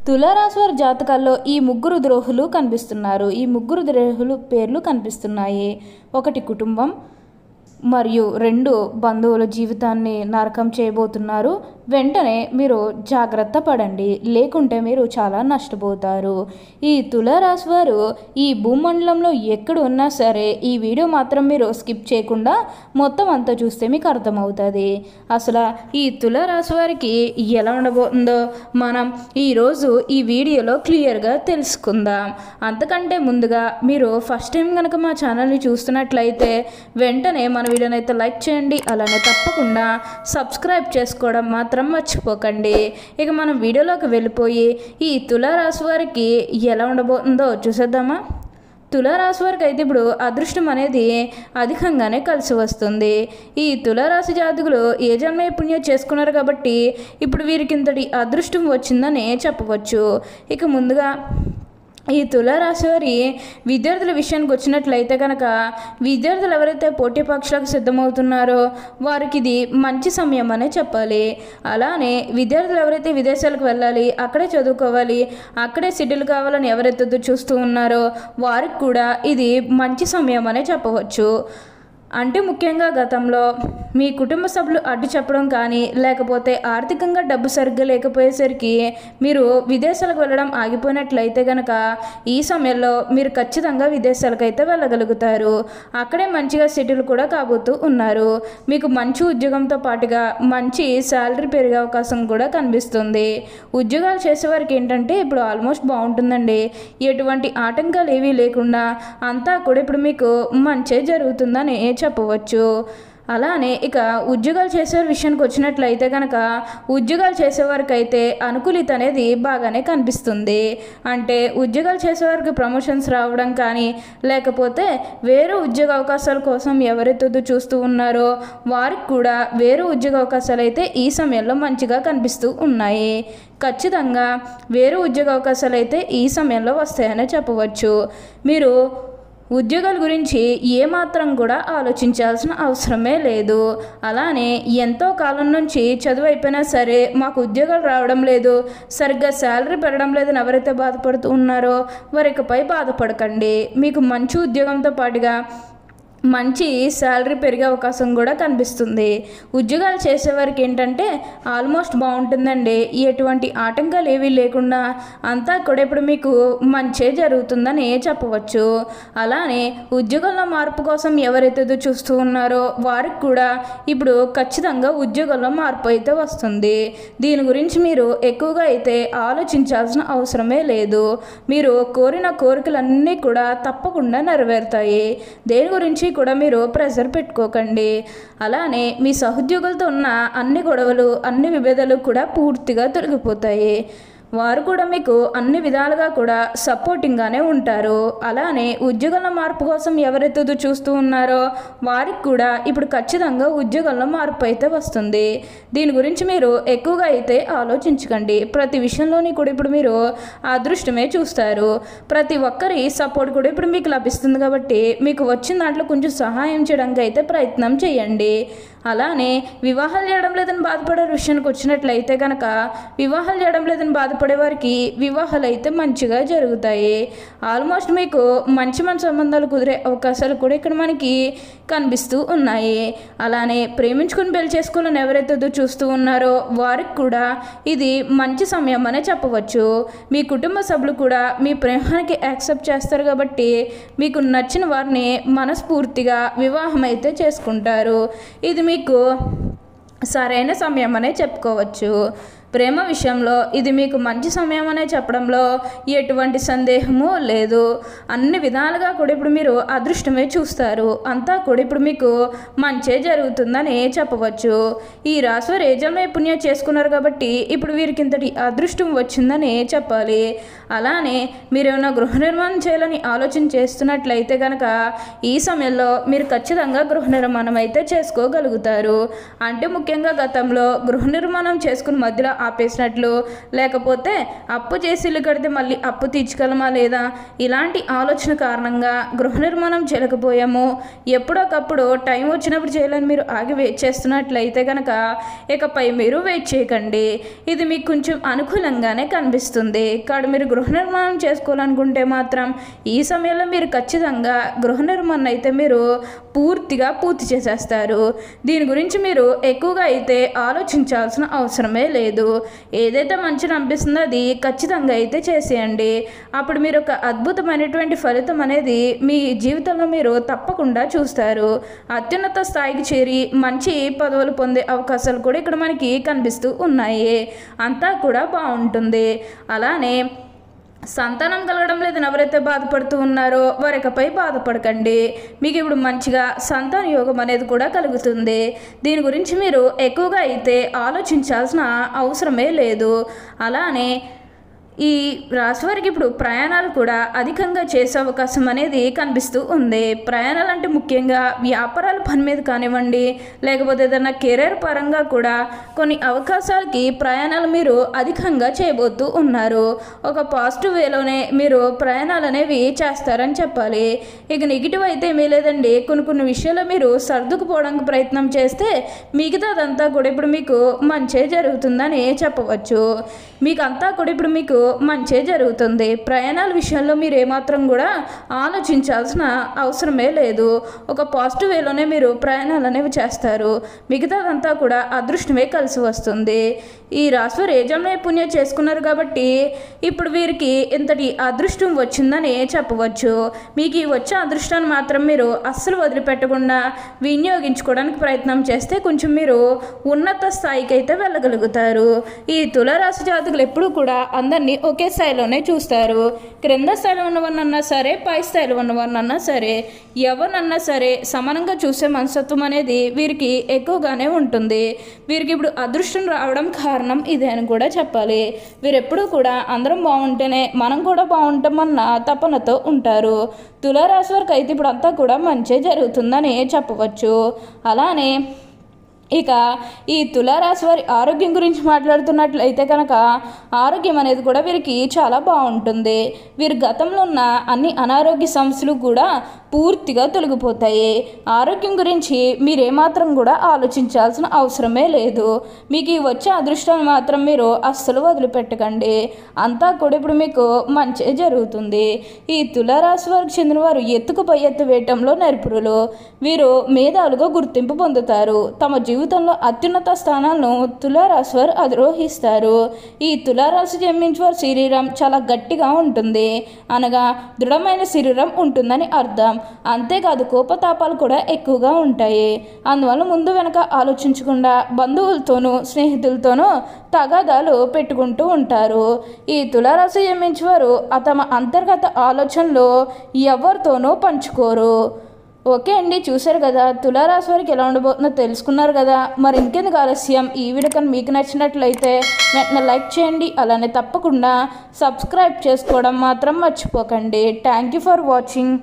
తులారాశి వారి జాతకాల్లో ఈ ముగ్గురు ద్రోహులు కనిపిస్తున్నారు. ఈ ముగ్గురు ద్రోహులు పేర్లు కనిపిస్తున్నాయి. ఒకటి కుటుంబం మరియు 2 బంధువుల జీవితాన్ని నరకం చేయబోతున్నారు. వెంటనే మీరు జాగ్రత్త పడండి, లేకుంటే మీరు చాలా నష్టపోతారు. ఈ తులారాశి వారు ఈ భూమండలంలో ఎక్కడ ఉన్నా సరే ఈ వీడియో మాత్రం మీరు స్కిప్ చేయకుండా మొత్తం అంతా చూస్తే మీకు అర్థమవుతుంది. అసలు ఈ తులారాశి వారికి ఎలా ఉండబోతుందో మనం ఈరోజు ఈ వీడియోలో క్లియర్గా తెలుసుకుందాం. అంతకంటే ముందుగా మీరు ఫస్ట్ టైం కనుక మా ఛానల్ని చూస్తున్నట్లయితే వెంటనే మన వీడియోని అయితే లైక్ చేయండి, అలానే తప్పకుండా సబ్స్క్రైబ్ చేసుకోవడం మాత్రం మర్చిపోకండి. ఇక మనం వీడియోలోకి వెళ్ళిపోయి ఈ తులారాశి వారికి ఎలా ఉండబోతుందో చూసేద్దామా. తులారాశి వారికి అయితే ఇప్పుడు అదృష్టం అనేది అధికంగానే కలిసి వస్తుంది. ఈ తులారాశి జాతకులు ఏ జన్మ పుణ్యం చేసుకున్నారు కాబట్టి ఇప్పుడు వీరికి ఇంతటి అదృష్టం వచ్చిందని చెప్పవచ్చు. ఇక ముందుగా ఈ తులారాశి వారి విద్యార్థుల విషయానికి వచ్చినట్లయితే కనుక విద్యార్థులు ఎవరైతే పోటీ పరీక్షలకు సిద్ధమవుతున్నారో వారికి ఇది మంచి సమయం అనే చెప్పాలి. అలానే విద్యార్థులు ఎవరైతే విదేశాలకు వెళ్ళాలి, అక్కడే చదువుకోవాలి, అక్కడే సెటిల్ కావాలని ఎవరైతే చూస్తూ ఉన్నారో వారికి కూడా ఇది మంచి సమయం అనే చెప్పవచ్చు. అంటే ముఖ్యంగా గతంలో మీ కుటుంబ సభ్యులు అడ్డు చెప్పడం కానీ లేకపోతే ఆర్థికంగా డబ్బు సరిగ్గా లేకపోయేసరికి మీరు విదేశాలకు వెళ్ళడం ఆగిపోయినట్లయితే కనుక ఈ సమయంలో మీరు ఖచ్చితంగా విదేశాలకు అయితే వెళ్ళగలుగుతారు. అక్కడే మంచిగా సెటిల్ కూడా కాబోతూ ఉన్నారు. మీకు మంచి ఉద్యోగంతో పాటుగా మంచి శాలరీ పెరిగే అవకాశం కూడా కనిపిస్తుంది. ఉద్యోగాలు చేసేవారికి ఏంటంటే ఇప్పుడు ఆల్మోస్ట్ బాగుంటుందండి. ఎటువంటి ఆటంకాలు ఏవీ లేకుండా అంతా కూడా ఇప్పుడు మీకు మంచి జరుగుతుందని చెప్పవచ్చు. అలానే ఇక ఉద్యోగాలు చేసేవారి విషయానికి వచ్చినట్లయితే కనుక ఉద్యోగాలు చేసేవారికి అయితే అనుకూలిత అనేది బాగానే కనిపిస్తుంది. అంటే ఉద్యోగాలు చేసేవారికి ప్రమోషన్స్ రావడం కానీ లేకపోతే వేరే ఉద్యోగ అవకాశాల కోసం ఎవరైతే చూస్తూ ఉన్నారో వారికి కూడా వేరే ఉద్యోగ అవకాశాలు అయితే ఈ సమయంలో మంచిగా కనిపిస్తూ ఉన్నాయి. ఖచ్చితంగా వేరే ఉద్యోగ అవకాశాలు అయితే ఈ సమయంలో వస్తాయనే చెప్పవచ్చు. మీరు ఉద్యోగాల గురించి ఏమాత్రం కూడా ఆలోచించాల్సిన అవసరమే లేదు. అలానే ఎంతో కాలం నుంచి చదువు అయిపోయినా సరే మాకు ఉద్యోగాలు రావడం లేదు, సరిగ్గా శాలరీ పెరగడం లేదని ఎవరైతే బాధపడుతూ ఉన్నారో వారికపై బాధపడకండి. మీకు మంచి ఉద్యోగంతో పాటుగా మంచి శాలరీ పెరిగే అవకాశం కూడా కనిపిస్తుంది. ఉద్యోగాలు చేసేవారికి ఏంటంటే ఆల్మోస్ట్ బాగుంటుందండి. ఎటువంటి ఆటంకాలు ఏవీ లేకుండా అంతా కూడా ఇప్పుడు మీకు మంచి జరుగుతుందని చెప్పవచ్చు. అలానే ఉద్యోగంలో మార్పు కోసం ఎవరైతే చూస్తూ ఉన్నారో వారికి కూడా ఇప్పుడు ఖచ్చితంగా ఉద్యోగంలో మార్పు అయితే వస్తుంది. దీని గురించి మీరు ఎక్కువగా అయితే ఆలోచించాల్సిన అవసరమే లేదు. మీరు కోరిన కోరికలన్నీ కూడా తప్పకుండా నెరవేరుతాయి. దేని గురించి కూడా మీరు ప్రెషర్ పెట్టుకోకండి. అలానే మీ సహోద్యోగులతో ఉన్న అన్ని గొడవలు అన్ని విభేదాలు కూడా పూర్తిగా తొలగిపోతాయి. వారు కూడా మీకు అన్ని విధాలుగా కూడా సపోర్టింగ్గానే ఉంటారు. అలానే ఉద్యోగంలో మార్పు కోసం ఎవరైతే చూస్తూ ఉన్నారో వారికి కూడా ఇప్పుడు ఖచ్చితంగా ఉద్యోగంలో మార్పు అయితే వస్తుంది. దీని గురించి మీరు ఎక్కువగా అయితే ఆలోచించకండి. ప్రతి విషయంలోని కూడా ఇప్పుడు మీరు అదృష్టమే చూస్తారు. ప్రతి ఒక్కరి సపోర్ట్ కూడా ఇప్పుడు మీకు లభిస్తుంది కాబట్టి మీకు వచ్చిన దాంట్లో కొంచెం సహాయం చేయడానికి అయితే ప్రయత్నం చేయండి. అలానే వివాహాలు చేయడం లేదని బాధపడే విషయానికి వచ్చినట్లయితే కనుక వివాహాలు చేయడం లేదని బాధపడే వారికి వివాహాలు అయితే మంచిగా జరుగుతాయి. ఆల్మోస్ట్ మీకు మంచి సంబంధాలు కుదిరే అవకాశాలు కూడా ఇక్కడ మనకి కనిపిస్తూ ఉన్నాయి. అలానే ప్రేమించుకుని పెళ్లి చేసుకోవాలని ఎవరైతే చూస్తూ ఉన్నారో వారికి కూడా ఇది మంచి సమయం అనే చెప్పవచ్చు. మీ కుటుంబ సభ్యులు కూడా మీ ప్రేమానికి యాక్సెప్ట్ చేస్తారు కాబట్టి మీకు నచ్చిన వారిని మనస్ఫూర్తిగా వివాహం అయితే చేసుకుంటారు. ఇది మీకు సరైన సమయం అనే చెప్పుకోవచ్చు. ప్రేమ విషయంలో ఇది మీకు మంచి సమయం అనే చెప్పడంలో ఎటువంటి సందేహము లేదు. అన్ని విధాలుగా కూడా ఇప్పుడు మీరు అదృష్టమే చూస్తారు. అంతా కూడా ఇప్పుడు మీకు మంచే జరుగుతుందని చెప్పవచ్చు. ఈ రాశి వారు ఏ జన్మ పుణ్యం చేసుకున్నారు కాబట్టి ఇప్పుడు వీరికి ఇంతటి అదృష్టం వచ్చిందని చెప్పాలి. అలానే మీరు ఏమైనా గృహ నిర్మాణం చేయాలని ఆలోచన చేస్తున్నట్లయితే కనుక ఈ సమయంలో మీరు ఖచ్చితంగా గృహ నిర్మాణం అయితే చేసుకోగలుగుతారు. అంటే ముఖ్యంగా గతంలో గృహ నిర్మాణం చేసుకుని మధ్యలో ఆపేసినట్లు, లేకపోతే అప్పు చేసి ఇల్లు కడితే మళ్ళీ అప్పు తీర్చగలమా లేదా, ఇలాంటి ఆలోచన కారణంగా గృహ నిర్మాణం చేయలేకపోయాము, ఎప్పుడొకప్పుడు టైం వచ్చినప్పుడు చేయాలని మీరు ఆగి వెయిట్ చేస్తున్నట్లయితే కనుక ఇకపై మీరు వెయిట్ చేయకండి. ఇది మీకు కొంచెం అనుకూలంగానే కనిపిస్తుంది. ఇక్కడ మీరు గృహ నిర్మాణం చేసుకోవాలనుకుంటే మాత్రం ఈ సమయంలో మీరు ఖచ్చితంగా గృహ నిర్మాణం అయితే మీరు పూర్తిగా పూర్తి చేసేస్తారు. దీని గురించి మీరు ఎక్కువగా అయితే ఆలోచించాల్సిన అవసరమే లేదు. ఏదైతే మంచిగా అనిపిస్తుందో అది ఖచ్చితంగా అయితే చేసేయండి. అప్పుడు మీరు ఒక అద్భుతమైనటువంటి ఫలితం అనేది మీ జీవితంలో మీరు తప్పకుండా చూస్తారు. అత్యున్నత స్థాయికి చేరి మంచి పదవులు పొందే అవకాశాలు కూడా ఇక్కడ మనకి కనిపిస్తూ ఉన్నాయి. అంతా కూడా బాగుంటుంది. అలానే సంతానం కలగడం లేదని ఎవరైతే బాధపడుతూ ఉన్నారో వారికపై బాధపడకండి. మీకు ఇప్పుడు మంచిగా సంతాన యోగం అనేది కూడా కలుగుతుంది. దీని గురించి మీరు ఎక్కువగా అయితే ఆలోచించాల్సిన అవసరమే లేదు. అలానే ఈ రాశి వారికి ఇప్పుడు ప్రయాణాలు కూడా అధికంగా చేసే అవకాశం అనేది కనిపిస్తూ ఉంది. ప్రయాణాలు అంటే ముఖ్యంగా వ్యాపారాల పని మీద కానివ్వండి, లేకపోతే ఏదైనా కెరీర్ పరంగా కూడా కొన్ని అవకాశాలకి ప్రయాణాలు మీరు అధికంగా చేయబోతూ ఉన్నారు. ఒక పాజిటివ్ వేలోనే మీరు ప్రయాణాలు అనేవి చేస్తారని చెప్పాలి. ఇక నెగిటివ్ అయితే ఏమీ లేదండి. కొన్ని విషయాల్లో మీరు సర్దుకుపోవడానికి ప్రయత్నం చేస్తే మిగతాదంతా కూడా ఇప్పుడు మీకు మంచే జరుగుతుందని చెప్పవచ్చు. మీకు అంతా కూడా ఇప్పుడు మీకు మంచే జరుగుతుంది. ప్రయాణాల విషయంలో మీరు ఏమాత్రం కూడా ఆలోచించాల్సిన అవసరమే లేదు. ఒక పాజిటివ్ వేలోనే మీరు ప్రయాణాలు అనేవి చేస్తారు. మిగతాదంతా కూడా అదృష్టమే కలిసి వస్తుంది. ఈ రాశివారు ఏ జన్మ పుణ్యం చేసుకున్నారు కాబట్టి ఇప్పుడు వీరికి ఇంతటి అదృష్టం వచ్చిందని చెప్పవచ్చు. మీకు ఈ వచ్చే అదృష్టాన్ని మాత్రం మీరు అస్సలు వదిలిపెట్టకుండా వినియోగించుకోవడానికి ప్రయత్నం చేస్తే కొంచెం మీరు ఉన్నత స్థాయికి అయితే వెళ్ళగలుగుతారు. ఈ తులారాశి జాతకులు ఎప్పుడూ కూడా అందరినీ ఒకే స్థాయిలోనే చూస్తారు. క్రింద స్థాయిలో ఉన్నవారినన్నా సరే, పై స్థాయిలో ఉన్నవారినన్నా సరే, ఎవరినన్నా సరే సమానంగా చూసే మనస్తత్వం అనేది వీరికి ఎక్కువగానే ఉంటుంది. వీరికి ఇప్పుడు అదృష్టం రావడం కారణం ఇదే అని కూడా చెప్పాలి. వీరెప్పుడూ కూడా అందరం బాగుంటేనే మనం కూడా బాగుంటామన్న తపనతో ఉంటారు. తులారాశి వారికి అయితే ఇప్పుడు అంతా కూడా మంచి జరుగుతుందని చెప్పవచ్చు. అలానే ఇక ఈ తులారాశి వారి ఆరోగ్యం గురించి మాట్లాడుతున్నట్లయితే కనుక ఆరోగ్యం అనేది కూడా వీరికి చాలా బాగుంటుంది. వీరి గతంలో ఉన్న అన్ని అనారోగ్య సమస్యలు కూడా పూర్తిగా తొలగిపోతాయి. ఆరోగ్యం గురించి మీరేమాత్రం కూడా ఆలోచించాల్సిన అవసరమే లేదు. మీకు వచ్చే అదృష్టాన్ని మాత్రం మీరు అస్సలు వదిలిపెట్టకండి. అంతా కూడా ఇప్పుడు మీకు మంచి జరుగుతుంది. ఈ తులారాశి వారికి చెందిన వారు ఎత్తుకు పై ఎత్తు వేయటంలో నిపుణులు. వీరు మేధావులుగా గుర్తింపు పొందుతారు. తమ జీవితంలో అత్యున్నత స్థానాలను తులారాశి వారు అధిరోహిస్తారు. ఈ తులారాశి జన్మించిన వారి శరీరం చాలా గట్టిగా ఉంటుంది, అనగా దృఢమైన శరీరం ఉంటుందని అర్థం. అంతేకాదు కోపతాపాలు కూడా ఎక్కువగా ఉంటాయి. అందువల్ల ముందు వెనక ఆలోచించకుండా బంధువులతోనూ స్నేహితులతోనూ తగాదాలు పెట్టుకుంటూ ఉంటారు. ఈ తులారాశి జన్మించిన వారు తమ అంతర్గత ఆలోచనలు ఎవరితోనూ పంచుకోరు. ఓకే అండి, చూశారు కదా తులారాశి వారికి ఎలా ఉండబోతుందో తెలుసుకున్నారు కదా. మరి ఇంకెందుకు ఆలస్యం, ఈ వీడియో కానీ మీకు నచ్చినట్లయితే వెంటనే లైక్ చేయండి. అలానే తప్పకుండా సబ్స్క్రైబ్ చేసుకోవడం మాత్రం మర్చిపోకండి. Thank you for watching.